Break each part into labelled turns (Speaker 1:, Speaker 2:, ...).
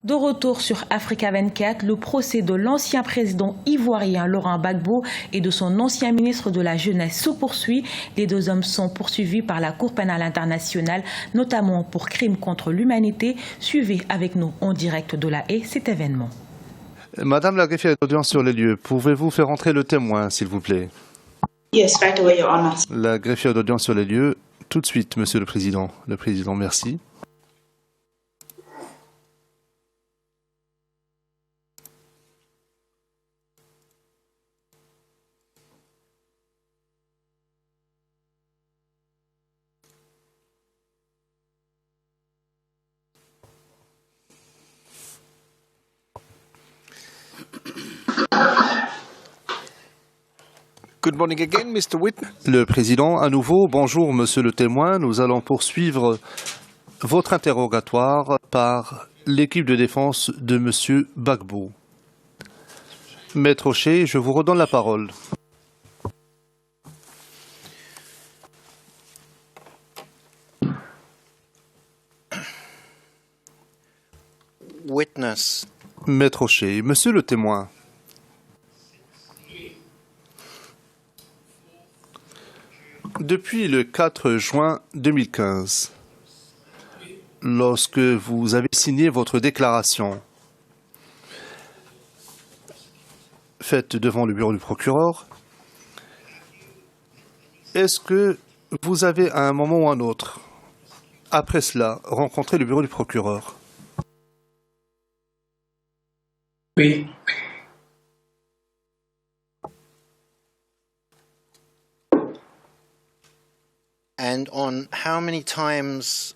Speaker 1: De retour sur Africa 24, le procès de l'ancien président ivoirien Laurent Gbagbo et de son ancien ministre de la Jeunesse se poursuit. Les deux hommes sont poursuivis par la Cour pénale internationale, notamment pour crimes contre l'humanité. Suivez avec nous en direct de La Haye cet événement.
Speaker 2: Madame la greffière d'audience sur les lieux, pouvez-vous faire entrer le témoin, s'il vous plaît?
Speaker 3: Yes, right away, Your Honor.
Speaker 2: La greffière d'audience sur les lieux, tout de suite, Monsieur le Président. Le Président, merci.
Speaker 4: Good morning again, Mr. Witness.
Speaker 2: Le Président, à nouveau, bonjour Monsieur le témoin. Nous allons poursuivre votre interrogatoire par l'équipe de défense de Monsieur Gbagbo. Maître Ochet, je vous redonne la parole.
Speaker 4: Witness.
Speaker 2: Maître Ochet, Monsieur le témoin. Depuis le 4 juin 2015, lorsque vous avez signé votre déclaration faite devant le bureau du procureur, est-ce que vous avez à un moment ou à un autre, après cela, rencontré le bureau du procureur?
Speaker 5: Oui.
Speaker 4: And on how many times?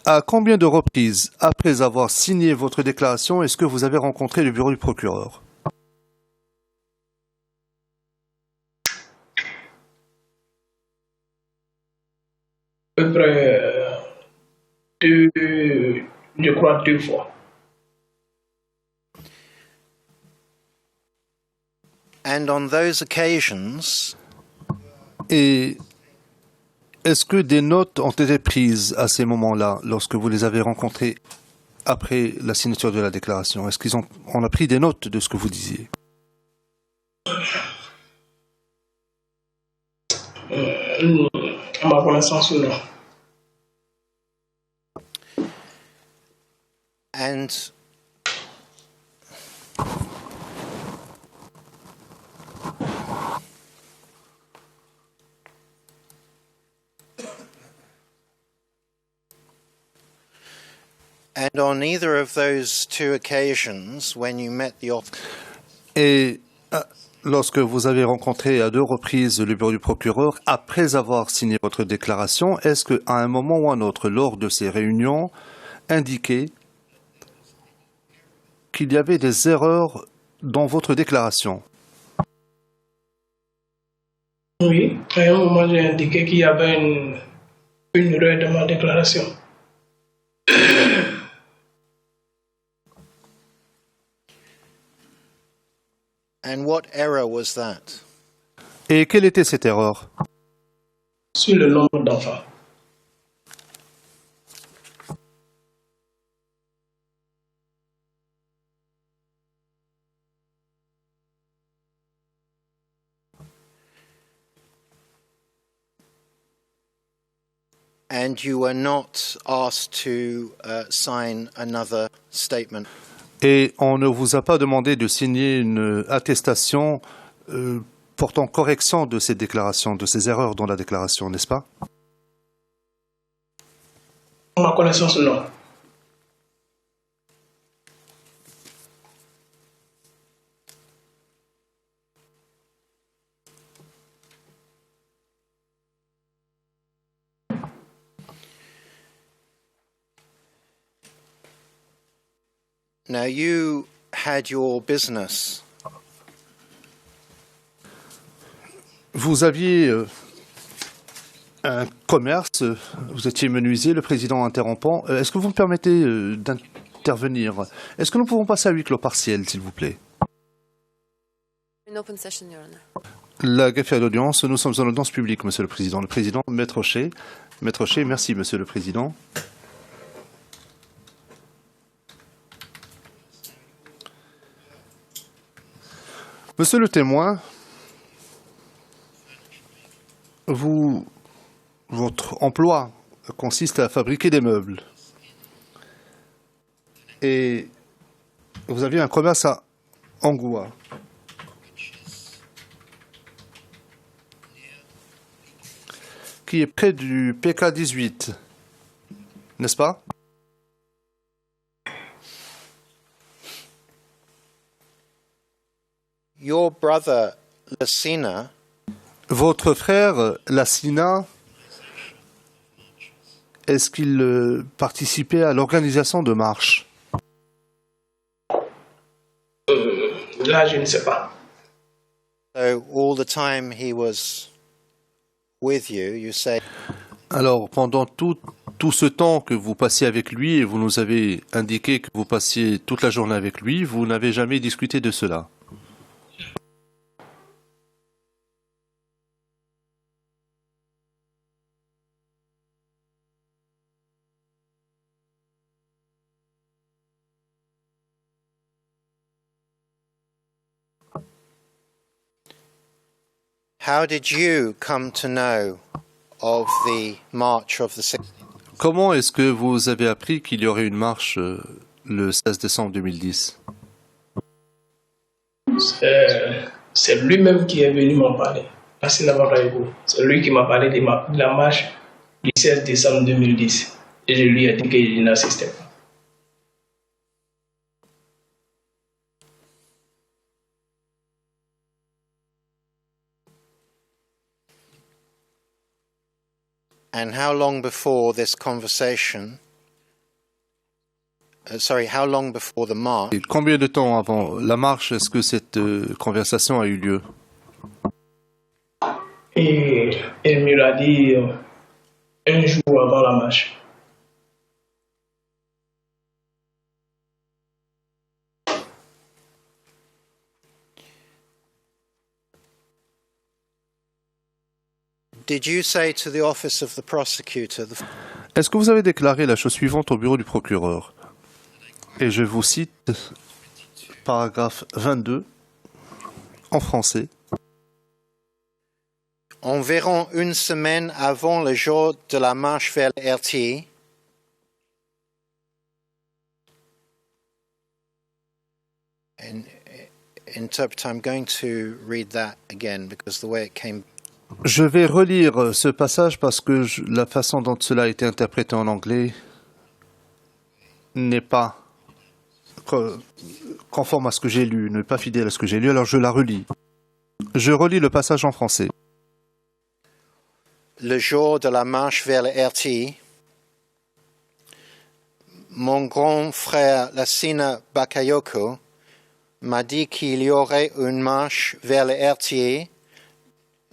Speaker 2: À combien de reprises, après avoir signé votre déclaration, est-ce que vous avez rencontré le bureau du procureur?
Speaker 5: À peu près je crois 2 fois.
Speaker 4: And on those occasions,
Speaker 2: Et est-ce que des notes ont été prises à ces moments-là, lorsque vous les avez rencontrés après la signature de la déclaration? Est-ce qu'on a pris des notes de ce que vous disiez?
Speaker 5: À ma connaissance, non.
Speaker 4: And on either of those two occasions, when you met the officer.
Speaker 2: Et lorsque vous avez rencontré à 2 reprises le bureau du procureur, après avoir signé votre déclaration, est-ce qu'à un moment ou à un autre, lors de ces réunions, indiqué qu'il y avait des erreurs dans votre déclaration?
Speaker 5: Oui, à un moment j'ai indiqué qu'il y avait une erreur dans ma déclaration.
Speaker 4: And what error was that?
Speaker 2: Et quelle était cette erreur?
Speaker 5: Sur le nombre d'enfants.
Speaker 4: And you were not asked to sign another statement.
Speaker 2: Et on ne vous a pas demandé de signer une attestation portant correction de ces déclarations, de ces erreurs dans la déclaration, n'est-ce pas?
Speaker 5: À ma connaissance, non.
Speaker 4: Now you had your business.
Speaker 2: Vous aviez un commerce, vous étiez menuisier, le président interrompant. Est-ce que vous me permettez d'intervenir? Est-ce que nous pouvons passer à huis clos partiel, s'il vous plaît?
Speaker 6: Une open session, Your Honor.
Speaker 2: La greffière d'audience, nous sommes en audience publique, Monsieur le Président. Le Président, Maître Ochet. Maître Ochet, merci, Monsieur le Président. Monsieur le témoin, votre emploi consiste à fabriquer des meubles. Et vous aviez un commerce à Angoua. Qui est près du PK18, n'est-ce pas?
Speaker 4: Your brother, Lassina,
Speaker 2: Votre frère, Lassina, est-ce qu'il participait à l'organisation de marches?
Speaker 5: Là, je ne sais pas.
Speaker 4: so all the time he was with you, you say
Speaker 2: Alors, pendant tout ce temps que vous passiez avec lui, et vous nous avez indiqué que vous passiez toute la journée avec lui, vous n'avez jamais discuté de cela.
Speaker 4: how did you come to know of the march of the 16th?
Speaker 2: Comment est-ce que vous avez appris qu'il y aurait une marche le 16 décembre 2010?
Speaker 5: C'est lui-même qui est venu m'en parler. C'est lui qui m'a parlé de la marche du 16 décembre 2010. Et je lui ai dit qu'il n'assistait pas.
Speaker 4: And how long before this conversation, how long before the march
Speaker 2: Et combien de temps avant la marche est-ce que cette conversation a eu lieu?
Speaker 5: Et il me l'a dit un jour avant la marche.
Speaker 4: did you say to the office of the prosecutor,
Speaker 2: Est-ce que vous avez déclaré la chose suivante au bureau du procureur? Et je vous cite paragraphe 22 en français.
Speaker 4: environ une semaine avant le jour de la marche vers RT, and interpret, I'm going to read that again because the way it came.
Speaker 2: Je vais relire ce passage parce que la façon dont cela a été interprété en anglais n'est pas conforme à ce que j'ai lu, n'est pas fidèle à ce que j'ai lu, alors je la relis. Je relis le passage en français.
Speaker 4: Le jour de la marche vers le RT, mon grand frère Lassina Bakayoko m'a dit qu'il y aurait une marche vers le RT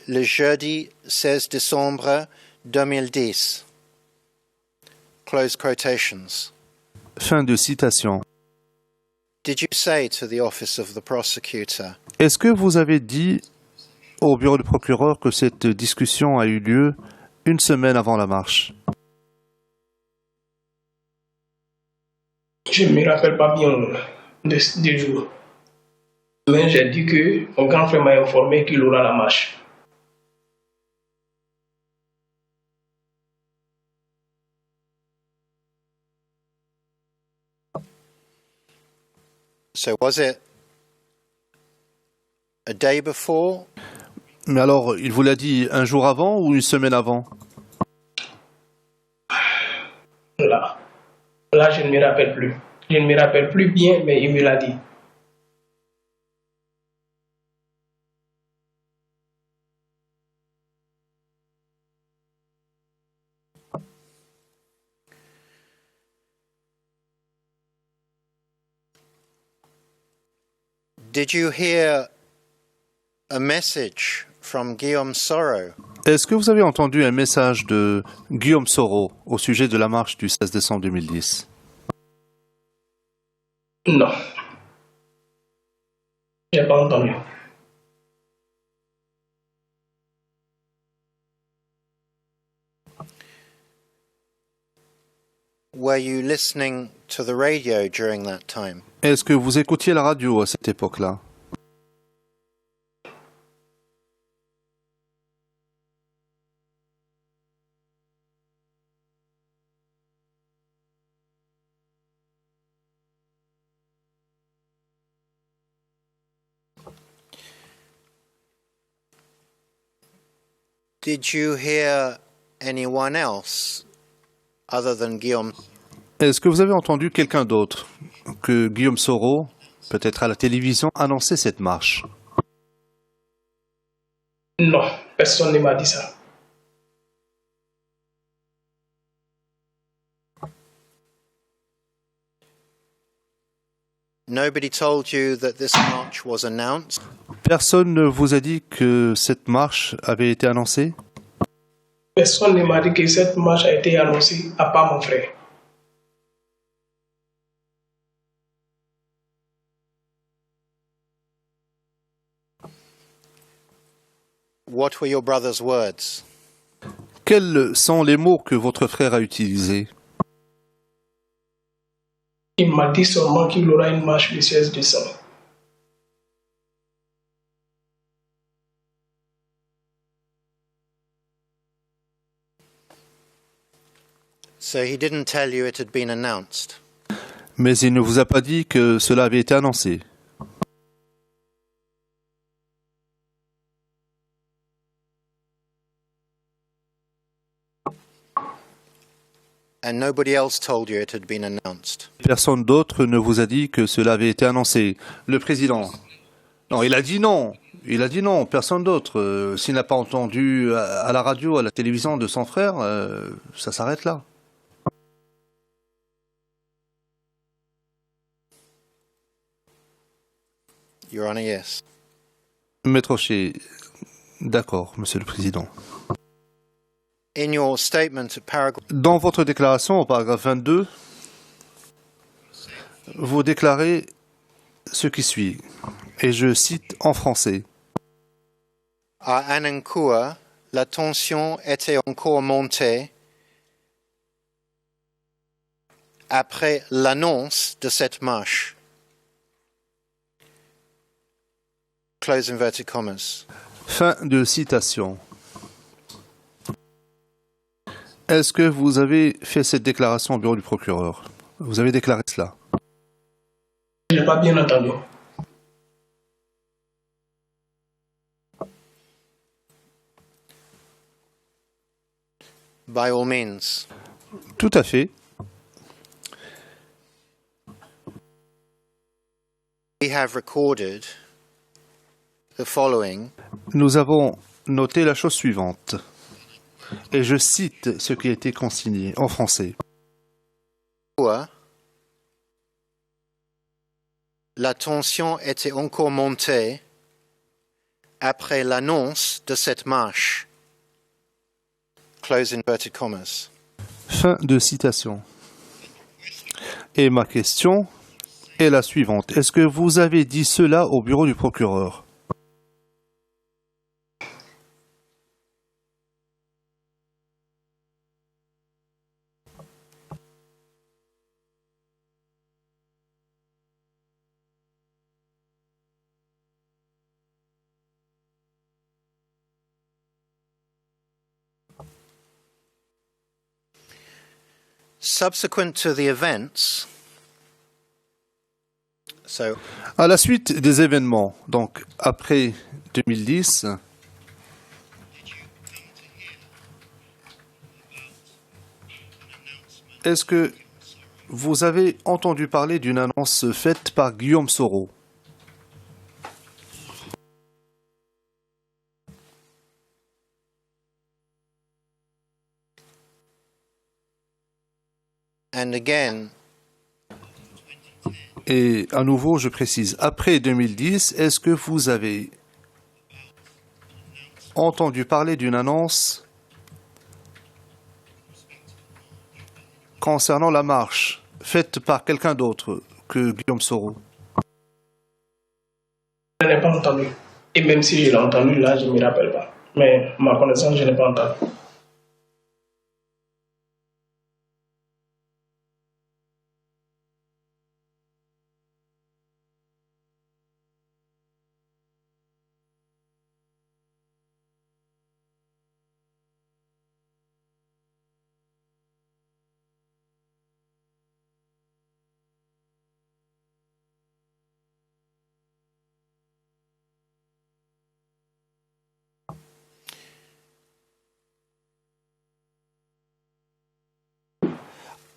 Speaker 4: le jeudi 16 décembre 2010. Close quotations.
Speaker 2: Fin de citation.
Speaker 4: Did you say to the office of the prosecutor,
Speaker 2: Est-ce que vous avez dit au bureau du procureur que cette discussion a eu lieu une semaine avant la marche?
Speaker 5: Je ne me rappelle pas bien des jours. Mais j'ai dit que mon grand frère m'a informé qu'il aura la marche.
Speaker 4: so was it a day before?
Speaker 2: Mais alors, il vous l'a dit un jour avant ou une semaine avant?
Speaker 5: Là, je ne me rappelle plus. Je ne me rappelle plus bien, mais il me l'a dit.
Speaker 4: Did you hear a message from Guillaume Soro?
Speaker 2: Est-ce que vous avez entendu un message de Guillaume Soro au sujet de la marche du 16 décembre 2010?
Speaker 5: Non. Je n'ai pas entendu.
Speaker 4: Were you listening to the radio during that time?
Speaker 2: Est-ce que vous écoutiez la radio à cette époque-là?
Speaker 4: Did you hear anyone else other than Guillaume?
Speaker 2: Est-ce que vous avez entendu quelqu'un d'autre que Guillaume Soro, peut-être à la télévision, annoncer cette marche?
Speaker 5: Non, personne ne m'a dit ça.
Speaker 4: Nobody told you that this march was announced?
Speaker 2: Personne ne vous a dit que cette marche avait été annoncée?
Speaker 5: Personne ne m'a dit que cette marche a été annoncée, à part mon frère.
Speaker 4: What were your brother's words?
Speaker 2: Quels sont les mots que votre frère a utilisés?
Speaker 5: Il m'a dit seulement qu'il aura une marche le 16 décembre.
Speaker 4: So he didn't tell you it had been announced?
Speaker 2: Mais il ne vous a pas dit que cela avait été annoncé.
Speaker 4: And nobody else told you it had been announced?
Speaker 2: Personne d'autre ne vous a dit que cela avait été annoncé. Le président. Non, il a dit non. Il a dit non. Personne d'autre. S'il n'a pas entendu à la radio, à la télévision de son frère, ça s'arrête là.
Speaker 4: Your Honor, yes.
Speaker 2: Maître Rocher, d'accord, Monsieur le Président.
Speaker 4: In your statement at paragraph,
Speaker 2: Dans votre déclaration, au paragraphe 22, vous déclarez ce qui suit, et je cite en français.
Speaker 4: à Anankoua, la tension était encore montée après l'annonce de cette marche. Close inverted commas.
Speaker 2: Fin de citation. Est-ce que vous avez fait cette déclaration au bureau du procureur? Vous avez déclaré cela?
Speaker 5: Je n'ai pas bien entendu.
Speaker 4: By all means.
Speaker 2: Tout à fait.
Speaker 4: We have recorded the following.
Speaker 2: Nous avons noté la chose suivante, et je cite ce qui a été consigné en français.
Speaker 4: La tension était encore montée après l'annonce de cette marche. Close inverted commas.
Speaker 2: Fin de citation. Et ma question est la suivante. Est-ce que vous avez dit cela au bureau du procureur?
Speaker 4: Subsequent to the events, so
Speaker 2: À la suite des événements, donc après 2010, est-ce que vous avez entendu parler d'une annonce faite par Guillaume Soro?
Speaker 4: and again,
Speaker 2: Et à nouveau, je précise, après 2010, est-ce que vous avez entendu parler d'une annonce concernant la marche faite par quelqu'un d'autre que Guillaume Soro?
Speaker 5: Je n'ai pas entendu. Et même si je l'ai entendu, là, je ne me rappelle pas. Mais ma connaissance, je n'ai pas entendu.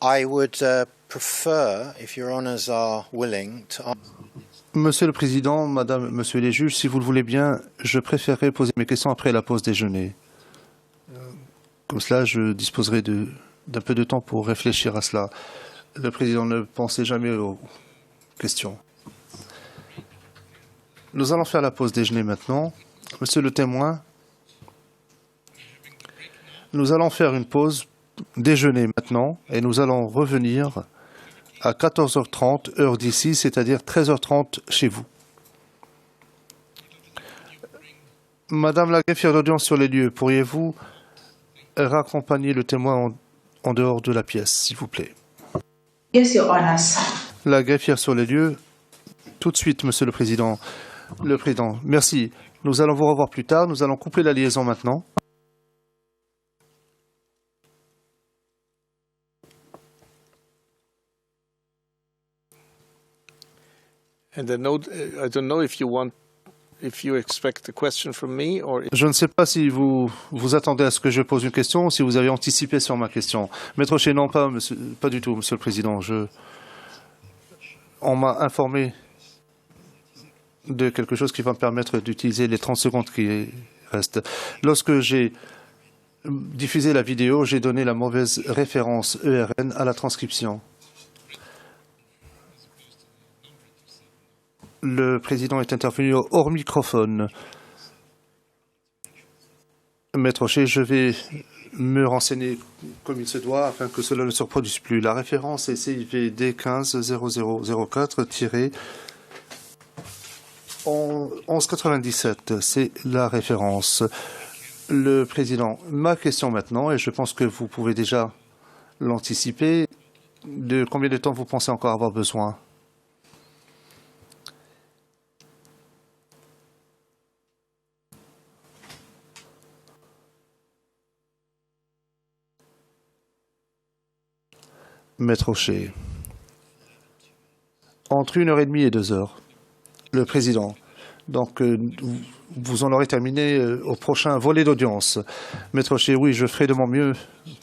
Speaker 4: I would prefer, if Your Honours are willing, to
Speaker 2: Monsieur le Président, Madame, Monsieur les juges, si vous le voulez bien, je préférerais poser mes questions après la pause déjeuner. Comme cela, je disposerai d'un peu de temps pour réfléchir à cela. Le Président ne pensait jamais aux questions. Nous allons faire la pause déjeuner maintenant. Monsieur le témoin, nous allons faire une pause déjeuner maintenant et nous allons revenir à 14h30, heure d'ici, c'est-à-dire 13h30 chez vous. Madame la greffière d'audience sur les lieux, pourriez-vous raccompagner le témoin en dehors de la pièce, s'il vous plaît?
Speaker 3: Yes, Your Honors.
Speaker 2: La greffière sur les lieux, tout de suite, Monsieur le Président. Le Président, merci. Nous allons vous revoir plus tard. Nous allons couper la liaison maintenant.
Speaker 7: And I don't know if you expect a question from me or.
Speaker 2: Je ne sais pas si vous attendez à ce que je pose une question ou si vous avez anticipé sur ma question. Maître Rocher, non, pas du tout, Monsieur le Président. On m'a informé de quelque chose qui va me permettre d'utiliser les 30 secondes qui restent. Lorsque j'ai diffusé la vidéo, j'ai donné la mauvaise référence ERN à la transcription. Le président est intervenu hors microphone. Maître Rocher, je vais me renseigner comme il se doit afin que cela ne se reproduise plus. La référence est CIVD 15-0004-1197. C'est la référence. Le président, ma question maintenant, et je pense que vous pouvez déjà l'anticiper, de combien de temps vous pensez encore avoir besoin? Maître Rocher. Entre 1h30 et 2h. Le président. Donc, vous en aurez terminé au prochain volet d'audience. Maître Rocher, oui, je ferai de mon mieux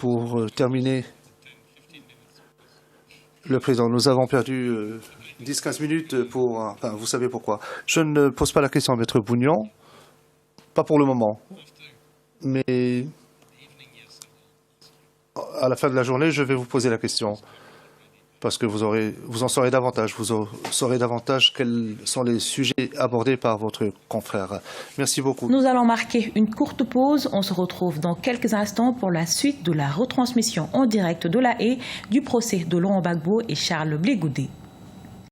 Speaker 2: pour terminer. Le président, nous avons perdu 10-15 minutes pour... Enfin, vous savez pourquoi. Je ne pose pas la question à Maître Bougnan. Pas pour le moment. Mais... à la fin de la journée, je vais vous poser la question. Parce que vous en saurez davantage. Vous saurez davantage quels sont les sujets abordés par votre confrère. Merci beaucoup.
Speaker 1: Nous allons marquer une courte pause. On se retrouve dans quelques instants pour la suite de la retransmission en direct de La Haye du procès de Laurent Gbagbo et Charles Blé Goudé.